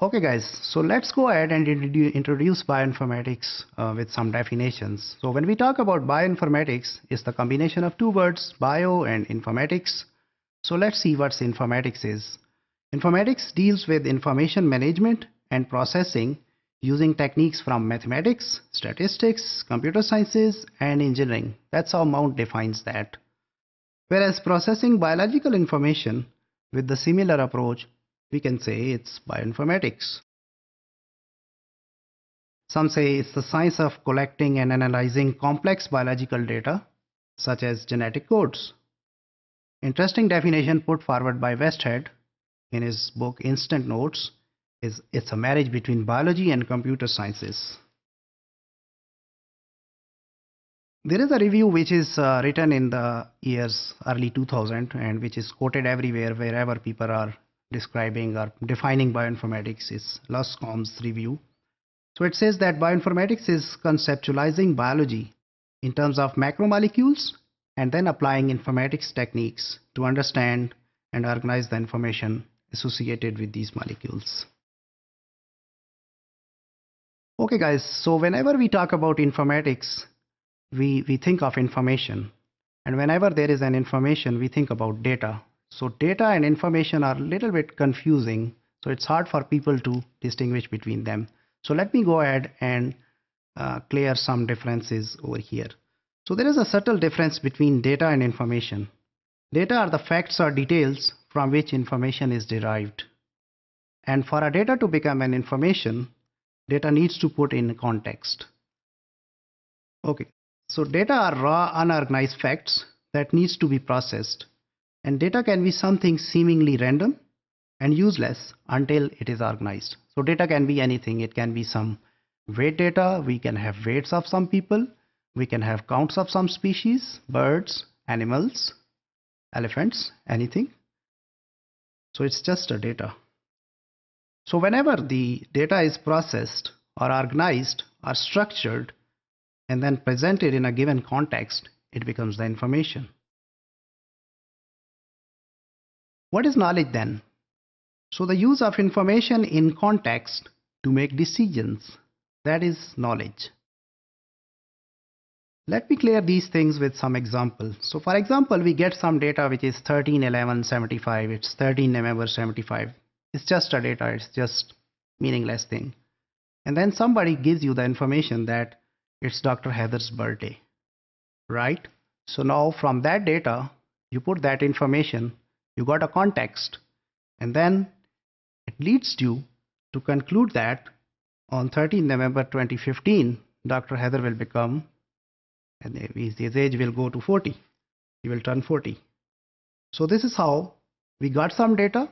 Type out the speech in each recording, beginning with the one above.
Okay guys, so let's go ahead and introduce bioinformatics with some definitions. So when we talk about bioinformatics, it's the combination of two words, bio and informatics. So let's see what informatics is. Informatics deals with information management and processing using techniques from mathematics, statistics, computer sciences, and engineering. That's how Mount defines that. Whereas processing biological information with the similar approach, we can say it's bioinformatics. Some say it's the science of collecting and analyzing complex biological data, such as genetic codes. Interesting definition put forward by Westhead in his book Instant Notes is it's a marriage between biology and computer sciences. There is a review which is written in the years early 2000 and which is quoted everywhere wherever people are describing or defining bioinformatics is Luscombe's review. So it says that bioinformatics is conceptualizing biology in terms of macromolecules and then applying informatics techniques to understand and organize the information associated with these molecules. Okay guys, so whenever we talk about informatics, we think of information, and whenever there is an information we think about data. So data and information are a little bit confusing, so it's hard for people to distinguish between them. So let me go ahead and clear some differences over here. So there is a subtle difference between data and information. Data are the facts or details from which information is derived, and for a data to become an information, data needs to put in context. Okay, so data are raw unorganized facts that needs to be processed, and data can be something seemingly random and useless until it is organized. So data can be anything. It can be some weight data. We can have weights of some people. We can have counts of some species, birds, animals, elephants, anything. So it's just a data. So whenever the data is processed or organized or structured and then presented in a given context, it becomes the information. What is knowledge then? So the use of information in context to make decisions, that is knowledge. Let me clear these things with some example. So for example, we get some data which is 13/11/75. It's 13 November 75. It's just a data. It's just meaningless thing. And then somebody gives you the information that it's Dr. Heather's birthday, right? So now from that data, you put that information, you got a context, and then it leads you to conclude that on 13 November 2015, Dr. Heather will become, and his age will go to 40. He will turn 40. So this is how we got some data,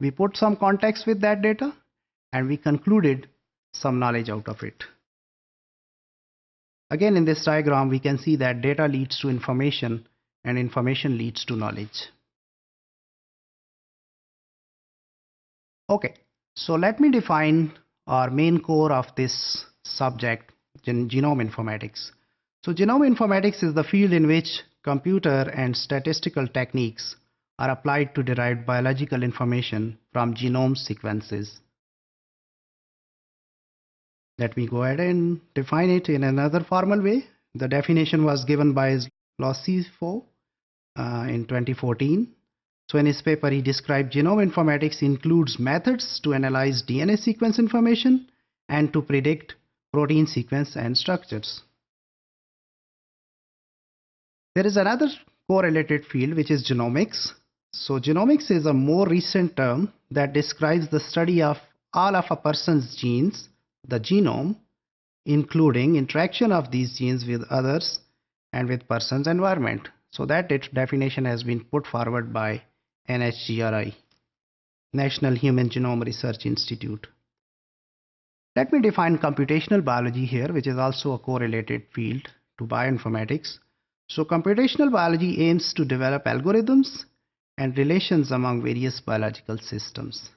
we put some context with that data, and we concluded some knowledge out of it. Again, in this diagram, we can see that data leads to information and information leads to knowledge. Okay, so let me define our main core of this subject, genome informatics. So genome informatics is the field in which computer and statistical techniques are applied to derive biological information from genome sequences. Let me go ahead and define it in another formal way. The definition was given by Lossifo in 2014. So in his paper, he described genome informatics includes methods to analyze DNA sequence information and to predict protein sequence and structures. There is another correlated field which is genomics. So genomics is a more recent term that describes the study of all of a person's genes, the genome, including interaction of these genes with others and with person's environment. So that definition has been put forward by NHGRI, National Human Genome Research Institute. Let me define computational biology here, which is also a correlated field to bioinformatics. So computational biology aims to develop algorithms and relations among various biological systems.